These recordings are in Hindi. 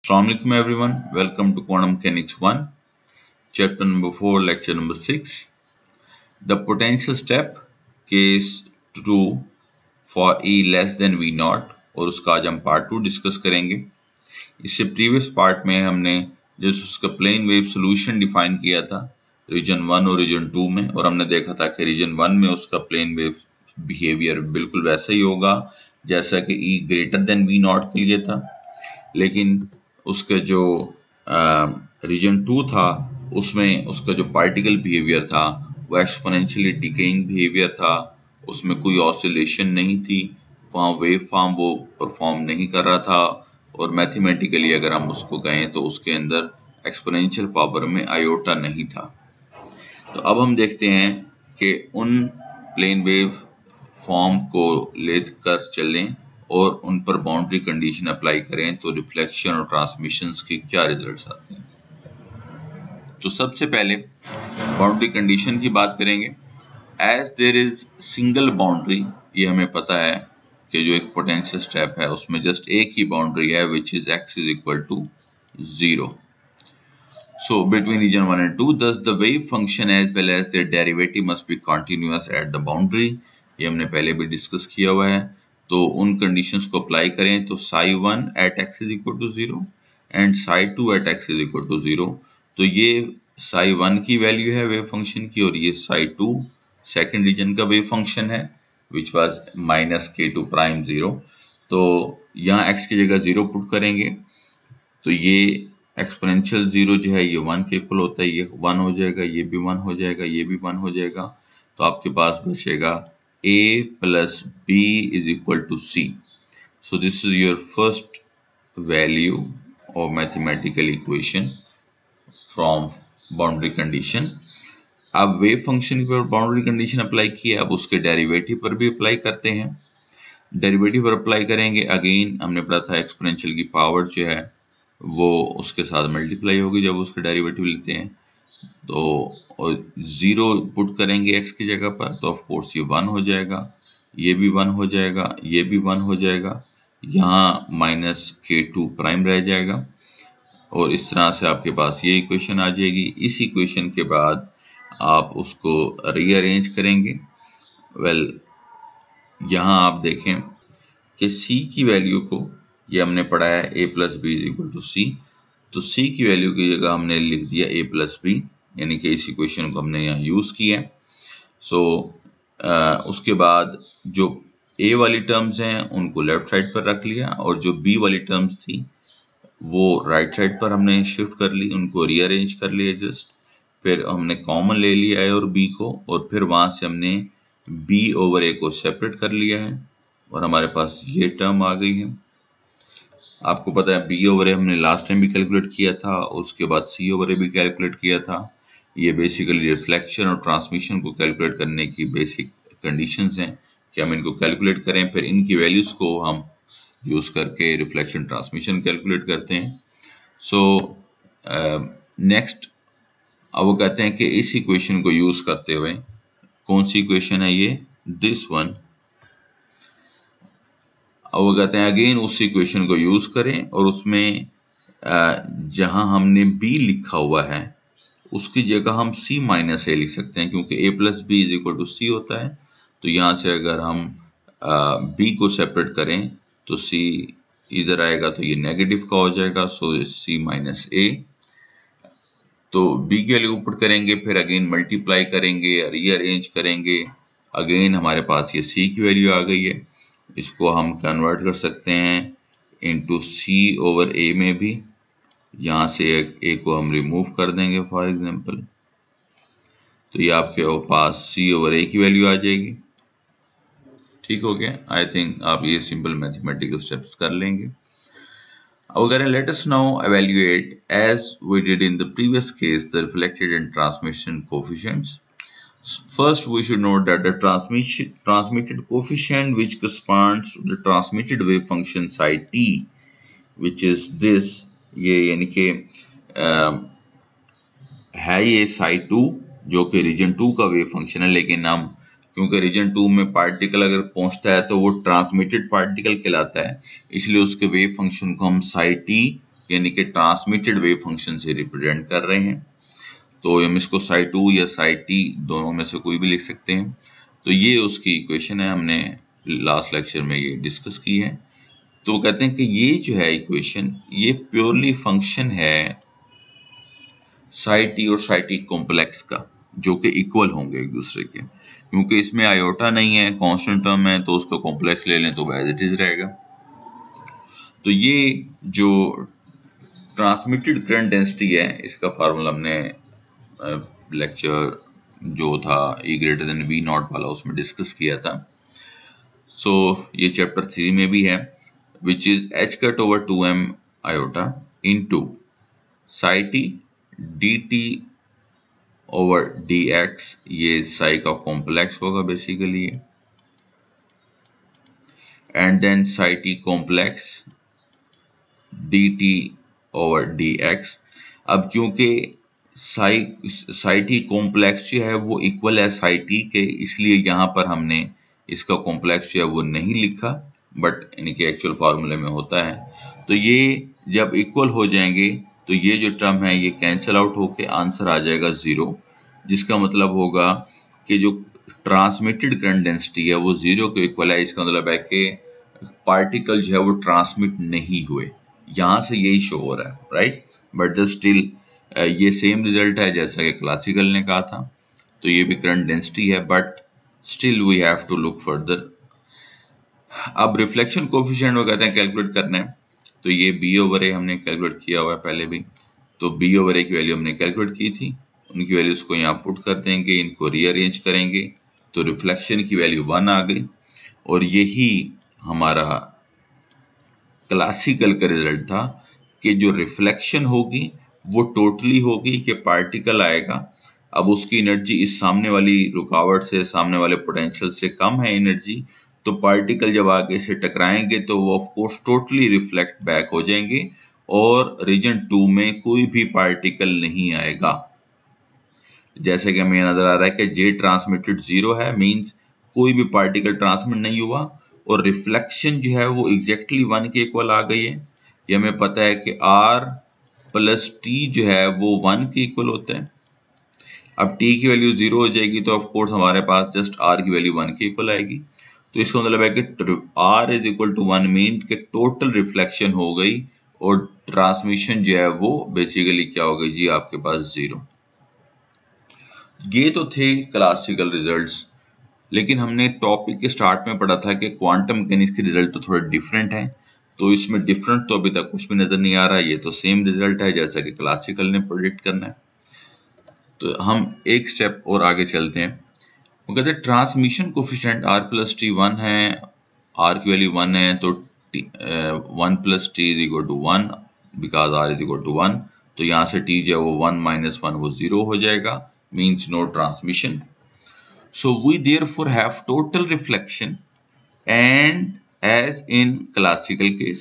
Assalamu alaikum everyone. Welcome to Quantum Mechanics 1, chapter number 4, lecture number 6. The potential step, case 2 for E less than V naught, और उसका आज हम पार्ट 2 डिस्कस करेंगे। इससे प्रीवियस पार्ट में हमने जो उसका प्लेन वेव सोल्यूशन डिफाइन किया था रीजन 1 और रीजन 2 में, और हमने देखा था कि रीजन 1 में उसका प्लेन वेव बिहेवियर बिल्कुल वैसा ही होगा जैसा कि E greater than V not के लिए था, लेकिन उसका जो रीजन 2 था उसमें उसका जो पार्टिकल बिहेवियर था वो एक्सपोनेंशियली डिकेइंग बिहेवियर था, उसमें कोई ऑसिलेशन नहीं थी, वहाँ वेव फॉर्म वो परफॉर्म नहीं कर रहा था, और मैथमेटिकली अगर हम उसको कहें तो उसके अंदर एक्सपोनेंशियल पावर में आयोटा नहीं था। तो अब हम देखते हैं कि उन प्लेन वेव फॉर्म को लेकर चलें और उन पर बाउंड्री कंडीशन अप्लाई करें तो रिफ्लेक्शन और ट्रांसमिशंस के क्या रिजल्ट्स आते हैं। तो सबसे पहले बाउंड्री कंडीशन की बात करेंगे। As there is single boundary, ये हमें पता है कि जो एक पोटेंशियल स्टेप है उसमें जस्ट एक ही बाउंड्री है which is x is equal to 0. So between region 1 and 2, thus the wave function as well as their derivative must be continuous at the boundary. ये हमने पहले भी डिस्कस किया हुआ है। तो उन कंडीशंस को अप्लाई करें तो psi1 at x is equal to 0 and psi2 at x is equal to 0. तो ये psi1 की वैल्यू है वेव फंक्शन की, और ये psi2 सेकेंड रीजन का वेव फंक्शन है which was minus k2 prime 0. तो यहाँ x की जगह 0 पुट करेंगे तो ये एक्सपोनेंशियल 0 जो है ये 1 के इक्वल होता है, ये 1 हो जाएगा, ये भी 1 हो जाएगा, ये भी 1 हो जाएगा। तो आपके पास बचेगा a plus b is equal to c. So this is your first value of mathematical equation from boundary condition. अब वेव फंक्शन पर बाउंड्री कंडीशन अप्लाई की है, अब उसके डेरिवेटिव पर भी अप्लाई करते हैं। डेरिवेटिव पर अप्लाई करेंगे, अगेन हमने पढ़ा था एक्सपोनेंशियल की पावर जो है वो उसके साथ मल्टीप्लाई होगी जब उसके डेरिवेटिव लेते हैं। तो और 0 पुट करेंगे x की जगह पर तो ऑफ कोर्स ये 1 हो जाएगा, ये भी 1 हो जाएगा, ये भी 1 हो जाएगा, यहाँ माइनस k2 प्राइम रह जाएगा, और इस तरह से आपके पास ये इक्वेशन आ जाएगी। इस इक्वेशन के बाद आप उसको रीअरेंज करेंगे। यहाँ आप देखें कि c की वैल्यू को, ये हमने पढ़ा है a plus B is equal to C, तो c की वैल्यू की जगह हमने लिख दिया a प्लस बी, यानी कि इस इक्वेशन को हमने यहाँ यूज किया है। सो उसके बाद जो a वाली टर्म्स हैं उनको लेफ्ट साइड पर रख लिया, और जो b वाली टर्म्स थी वो राइट साइड पर हमने शिफ्ट कर ली, उनको रीअरेंज कर लिया जस्ट। फिर हमने कॉमन ले लिया a और b को, और फिर वहां से हमने b ओवर a को सेपरेट कर लिया है, और हमारे पास ये टर्म आ गई है। आपको पता है b ओवर a हमने लास्ट टाइम भी कैलकुलेट किया था, उसके बाद c ओवर a भी कैलकुलेट किया था। ये बेसिकली रिफ्लेक्शन और ट्रांसमिशन को कैलकुलेट करने की बेसिक कंडीशंस हैं कि हम इनको कैलकुलेट करें, फिर इनकी वैल्यूज को हम यूज करके रिफ्लेक्शन ट्रांसमिशन कैलकुलेट करते हैं। सो नेक्स्ट अब वो कहते हैं कि इस इक्वेशन को यूज करते हुए, कौन सी इक्वेशन है ये, दिस वन। अब वो कहते हैं अगेन उस इक्वेशन को यूज करें, और उसमें जहां हमने b लिखा हुआ है उसकी जगह हम c माइनस a लिख सकते हैं, क्योंकि a plus B is equal to c होता है। तो यहाँ से अगर हम b को सेपरेट करें तो c इधर आएगा तो ये नेगेटिव का हो जाएगा, सो c माइनस a। तो b के वैल्यू पुट करेंगे, फिर अगेन मल्टीप्लाई करेंगे, रीअरेंज करेंगे, अगेन हमारे पास ये c की वैल्यू आ गई है। इसको हम कन्वर्ट कर सकते हैं इनटू c ओवर a में भी, यहाँ से a को हम रिमूव कर देंगे फॉर एग्जांपल, तो ये आपके पास c ओवर a की वैल्यू आ जाएगी। ठीक हो गया। आई थिंक आप ये सिंपल मैथमेटिकल स्टेप्स कर लेंगे। अगर let us now evaluate as we did in the previous case the reflected and transmission coefficients. First, we should note that the transmitted coefficient which corresponds to the transmitted wave function psi t, which is this, ये यानी कि है ये psi2 जो कि रीजन 2 का वेव फंक्शन है, लेकिन हम क्योंकि रीजन 2 में पार्टिकल अगर पहुंचता है तो वो ट्रांसमिटेड पार्टिकल कहलाता है, इसलिए उसके वेव फंक्शन को हम psi t यानी कि ट्रांसमिटेड वेव फंक्शन से रिप्रेजेंट कर रहे हैं। तो हम इसको साई 2 या साई टी दोनों में से कोई भी लिख सकते हैं। तो ये उसकी इक्वेशन है, हमने लास्ट लेक्चर में ये डिस्कस की है। तो वो कहते हैं कि ये जो है इक्वेशन ये प्योरली फंक्शन है साई टी और साई टी कॉम्प्लेक्स का, जो कि इक्वल होंगे एक दूसरे के, क्योंकि इसमें आयोटा नहीं है, कांस्टेंट टर्म है, तो उसका कॉम्प्लेक्स ले लें तो एज इट इज रहेगा। तो ये जो ट्रांसमिटेड करंट डेंसिटी है इसका फार्मूला हमने लेक्चर जो था E greater than V not वाला उसमें डिस्कस किया था। सो ये चैप्टर 3 में भी है, which is h cut over 2m iota into psi T dt over dx, ये साई का कॉम्प्लेक्स होगा basically, and then psi T complex dt over dx। अब क्योंकि साई टी कॉम्प्लेक्स जो है वो इक्वल है साई टी के, इसलिए यहाँ पर हमने इसका कॉम्प्लेक्स जो है वो नहीं लिखा, बट यानी कि एक्चुअल फार्मूले में होता है। तो ये जब इक्वल हो जाएंगे तो ये जो टर्म है ये कैंसिल आउट होके आंसर आ जाएगा 0, जिसका मतलब होगा कि जो ट्रांसमिटेड करंट डेंसिटी है वो 0 के इक्वल है। इसका मतलब है कि पार्टिकल जो है वो ट्रांसमिट नहीं हुए, यहाँ से यही शो हो रहा है, राइट। बट द स्टिल ये सेम रिजल्ट है जैसा कि क्लासिकल ने कहा था। तो ये भी करंट डेंसिटी है, but still we have to look further. अब रिफ्लेक्शन कोफिशिएंट वो कहते हैं कैलकुलेट करना है, तो ये बी ओवर ए हमने कैलकुलेट किया हुआ है पहले भी। तो बी ओवर ए की वैल्यू हमने कैलकुलेट की थी, उनकी वैल्यूज को यहाँ पुट कर देंगे, इनको रीअरेंज करेंगे तो रिफ्लेक्शन की वैल्यू 1 आ गई। और यही हमारा क्लासिकल का रिजल्ट था कि जो रिफ्लेक्शन होगी वो टोटली होगी कि पार्टिकल आएगा, अब उसकी एनर्जी इस सामने वाली रुकावट से, सामने वाले पोटेंशियल से कम है एनर्जी, तो पार्टिकल जब आगे से टकराएंगे तो वो of course totally reflect back हो जाएंगे और रीजन 2 में कोई भी पार्टिकल नहीं आएगा। जैसे कि हमें नजर आ रहा है कि जे ट्रांसमिटेड 0 है, मींस कोई भी पार्टिकल ट्रांसमिट नहीं हुआ, और रिफ्लेक्शन जो है वो एग्जैक्टली 1 के इक्वल आ गई है। ये हमें पता है कि R प्लस टी जो है वो 1 के इक्वल होता है। अब t की वैल्यू 0 हो जाएगी तो ऑफ कोर्स हमारे पास जस्ट r की वैल्यू 1 के इक्वल आएगी। तो इसका मतलब है कि r is equal to 1 mean कि टोटल रिफ्लेक्शन हो गई और ट्रांसमिशन जो है वो बेसिकली क्या हो गई जी, आपके पास 0। ये तो थे क्लासिकल रिजल्ट्स, लेकिन हमने टॉपिक के स्टार्ट में पढ़ा था कि क्वांटम मैकेनिक्स के रिजल्ट तो थोड़े डिफरेंट हैं। तो इसमें डिफरेंट तो अभी तक कुछ भी नजर नहीं आ रहा, ये तो सेम रिजल्ट है जैसा कि क्लासिकल ने प्रेडिक्ट करना है। तो हम एक स्टेप और आगे चलते हैं। वो कहते हैं transmission coefficient r plus T 1 है, r की वैल्यू 1 है, तो 1 plus T is equal to 1 because r is equal to 1। तो यहाँ से t जो है वो 1 माइनस 1 वो 0 हो जाएगा, means no transmission. So we therefore have total reflection and as in classical case.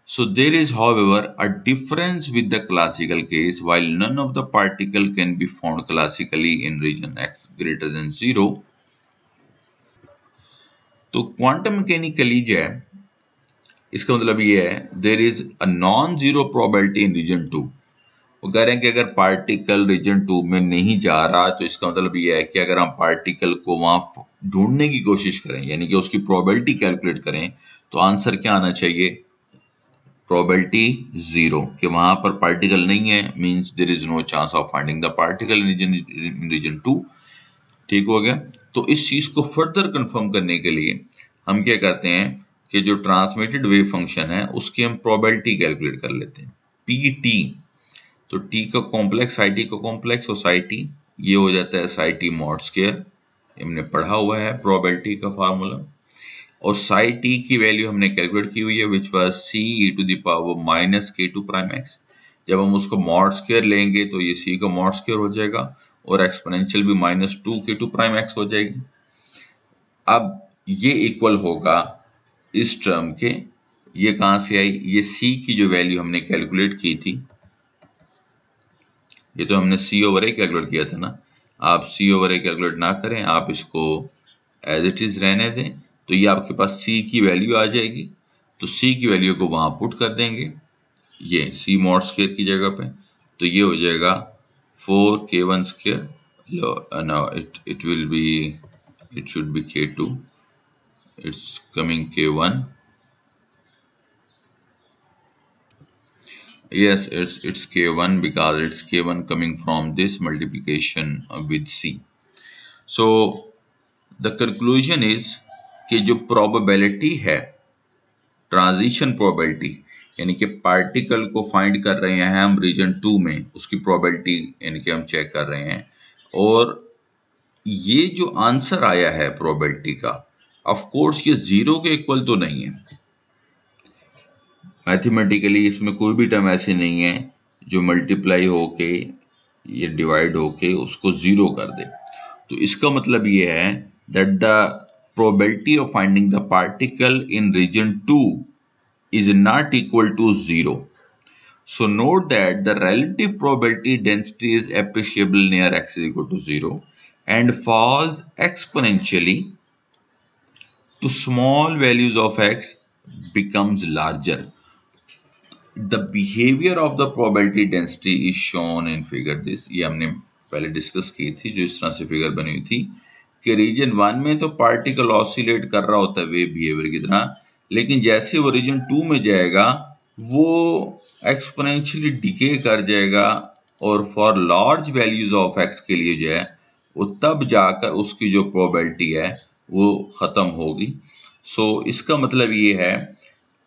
So there is however a difference with the classical case. While none of the particle can be found classically in region x greater than 0. तो क्वांटम मैकेनिकली जो है इसका मतलब ये है there is a non-zero probability in region 2. वो कह रहे हैं कि अगर पार्टिकल रीजन 2 में नहीं जा रहा तो इसका मतलब ये है कि अगर हम पार्टिकल को वहां ढूंढने की कोशिश करें, यानी कि उसकी प्रोबेबिलिटी कैलकुलेट करें, तो आंसर क्या आना चाहिए, प्रोबेबिलिटी 0, कि वहां पर पार्टिकल नहीं है, means there is no chance of finding the particle in region 2। ठीक हो गया। तो इस चीज को फर्दर कंफर्म करने के लिए हम क्या करते हैं कि जो ट्रांसमिटेड वेव फंक्शन है उसकी हम प्रोबेबिलिटी कैलकुलेट कर लेते हैं, पी। तो t का कॉम्प्लेक्स साई टी का कॉम्प्लेक्स और साई टी ये हो जाता है साई टी मॉड स्क्वायर, हमने पढ़ा हुआ है प्रोबेबिलिटी का फार्मूला। और साई टी की वैल्यू हमने कैलकुलेट की हुई है which was c e to the power minus k2 prime x। जब हम उसको मॉड स्क्वायर लेंगे तो ये c का मॉड स्क्वायर हो जाएगा और एक्सपोनेंशियल भी माइनस 2k2 प्राइम x हो जाएगी। अब ये इक्वल होगा इस टर्म के, ये कहां से आई, ये c की जो वैल्यू हमने कैलकुलेट की थी, ये तो हमने c ओवर a कैलकुलेट किया था ना, आप c ओवर a कैलकुलेट ना करें, आप इसको एज इट इज रहने दें, तो ये आपके पास c की वैल्यू आ जाएगी। तो c की वैल्यू को वहां पुट कर देंगे ये c mod square की जगह पे, तो ये हो जाएगा 4k1 square. No, it will be, it should be k2. It's coming k1. Yes, it's k1 because it's k1 coming from this multiplication with c. So the conclusion is कि जो probability है, ट्रांजिशन प्रोबेबिलिटी, यानी कि पार्टिकल को फाइंड कर रहे हैं हम रीजन 2 में, उसकी प्रोबेबिलिटी यानी कि हम चेक कर रहे हैं, और ये जो आंसर आया है प्रोबेबिलिटी का, ऑफ कोर्स ये 0 के इक्वल तो नहीं है। मैथमेटिकली इसमें कोई भी टर्म ऐसे नहीं है जो मल्टीप्लाई होके ये डिवाइड होके उसको 0 कर दे। तो इसका मतलब ये है that the probability of finding the particle in region 2 is not equal to 0. So note that the relative probability density is appreciable near x is equal to 0 and falls exponentially to small values of x becomes larger. The behavior of the probability density is shown in figure this. ये हमने पहले डिस्कस की थी, जो इस तरह से फिगर बनी हुई थी कि रीजन 1 में तो पार्टिकल ऑसिलेट कर रहा होता है वेव बिहेवियर की तरह, लेकिन जैसे वो रीजन 2 में जाएगा वो एक्सपोनेंशियली डिके कर जाएगा, और for large values of x के लिए जो है वो तब जाकर उसकी जो प्रोबेबिलिटी है वो ख़त्म होगी। सो इसका मतलब ये है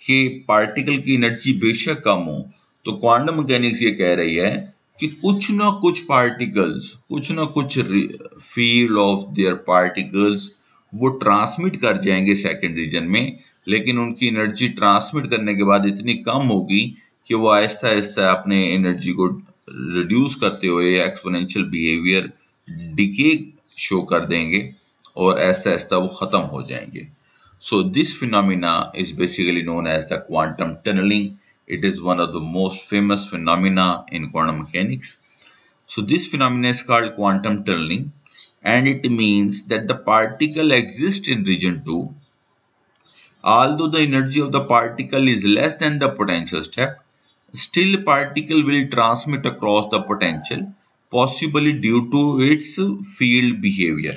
कि पार्टिकल की एनर्जी बेशक कम हो, तो क्वांटम मैकेनिक्स ये कह रही है कि कुछ ना कुछ पार्टिकल्स, कुछ ना कुछ फील्ड ऑफ देयर पार्टिकल्स वो ट्रांसमिट कर जाएंगे सेकंड रीजन में, लेकिन उनकी एनर्जी ट्रांसमिट करने के बाद इतनी कम होगी कि वो आहिस्ता आहिस्ता अपने एनर्जी को रिड्यूस करते हुए एक्सपोनेंशियल बिहेवियर डिके शो कर देंगे और आहिस्ता आहिस्ता वो ख़त्म हो जाएंगे। So this phenomena is basically known as the quantum tunneling. It is one of the most famous phenomena in quantum mechanics. So this phenomena is called quantum tunneling, and it means that the particle exists in region 2. Although the energy of the particle is less than the potential step, still particle will transmit across the potential, possibly due to its field behavior.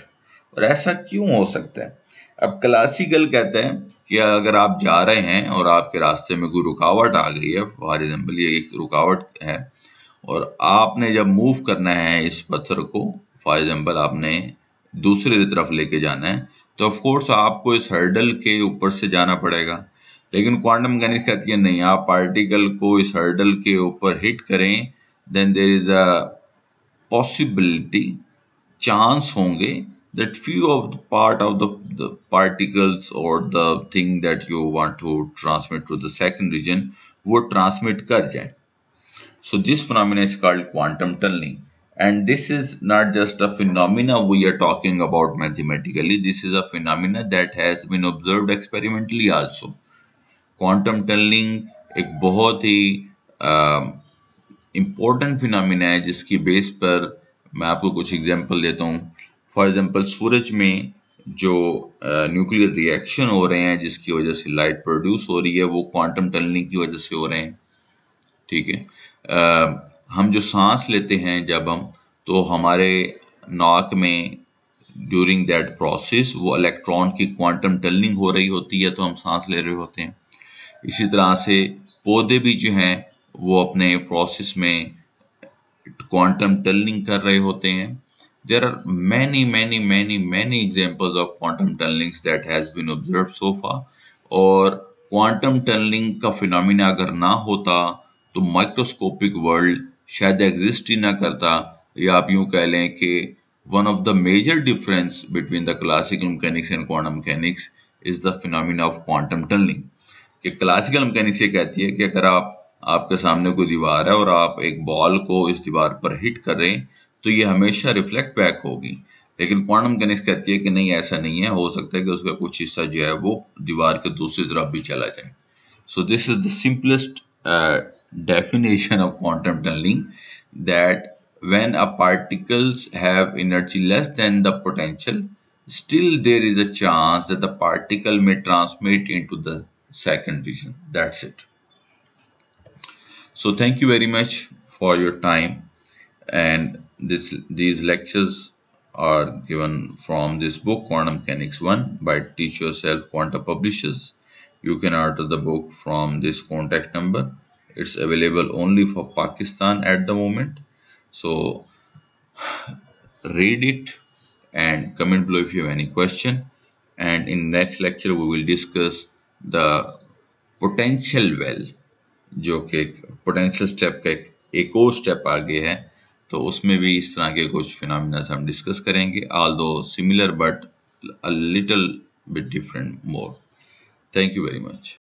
और ऐसा क्यों हो सकता है? अब क्लासिकल कहते हैं कि अगर आप जा रहे हैं और आपके रास्ते में कोई रुकावट आ गई है, फॉर एग्जाम्पल ये एक रुकावट है, और आपने जब मूव करना है इस पत्थर को, फॉर एग्जाम्पल आपने दूसरी तरफ लेके जाना है, तो ऑफ कोर्स आपको इस हर्डल के ऊपर से जाना पड़ेगा। लेकिन क्वांटम मैकेनिक्स कहती है नहीं, आप पार्टिकल को इस हर्डल के ऊपर हिट करें, then there is a possibility, chance होंगे that few of the part of the particles or the thing that you want to transmit to the second region वो transmit कर जाए। So this phenomenon is called quantum tunneling, and this is not just a phenomena we are talking about mathematically. This is a phenomena that has been observed experimentally also. Quantum tunneling एक बहुत ही important phenomena है जिसकी बेस पर मैं आपको कुछ एग्जांपल देता हूँ। फॉर एग्जाम्पल सूरज में जो न्यूक्लियर रिएक्शन हो रहे हैं जिसकी वजह से लाइट प्रोड्यूस हो रही है वो क्वांटम टनलिंग की वजह से हो रहे हैं। ठीक है, हम जो सांस लेते हैं जब हम, तो हमारे नाक में ड्यूरिंग दैट प्रोसेस वो इलेक्ट्रॉन की क्वांटम टनलिंग हो रही होती है, तो हम सांस ले रहे होते हैं। इसी तरह से पौधे भी जो हैं वो अपने प्रोसेस में क्वांटम टनलिंग कर रहे होते हैं। There are many examples of quantum tunnelings that has been observed so far, और quantum tunneling का फिनोमिना अगर ना होता तो माइक्रोस्कोपिक वर्ल्ड शायद एग्जिस्ट ही ना करता, या आप यूं कह लें कि one of the major difference between the classical mechanics and quantum mechanics is the phenomena of quantum tunneling। कि क्लासिकल मैकेनिक्स ये कहती है कि अगर आपके सामने कोई दीवार है और आप एक बॉल को इस दीवार पर हिट कर रहे हैं तो ये हमेशा रिफ्लेक्ट बैक होगी, लेकिन क्वांटम मैकेनिक्स कहती है कि नहीं, ऐसा नहीं है, हो सकता है कि उसका कुछ हिस्सा जो है वो दीवार के दूसरी तरफ भी चला जाए। So this is the simplest definition of quantum tunnelling, that when a particles have energy less than the potential, still there is a chance that the particle may transmit into the second region. That's it. So thank you very much for your time, and these lectures are given from this book Quantum Mechanics 1 by Teach Yourself Quanta Publishers. You can order the book from this contact number. It's available only for Pakistan at the moment. So read it and comment below if you have any question. And in next lecture we will discuss the potential well, जो कि पोटेंशियल स्टेप का एक और स्टेप आगे है, तो उसमें भी इस तरह के कुछ फिनोमेना हम डिस्कस करेंगे, although similar but a little bit different more. Thank you very much.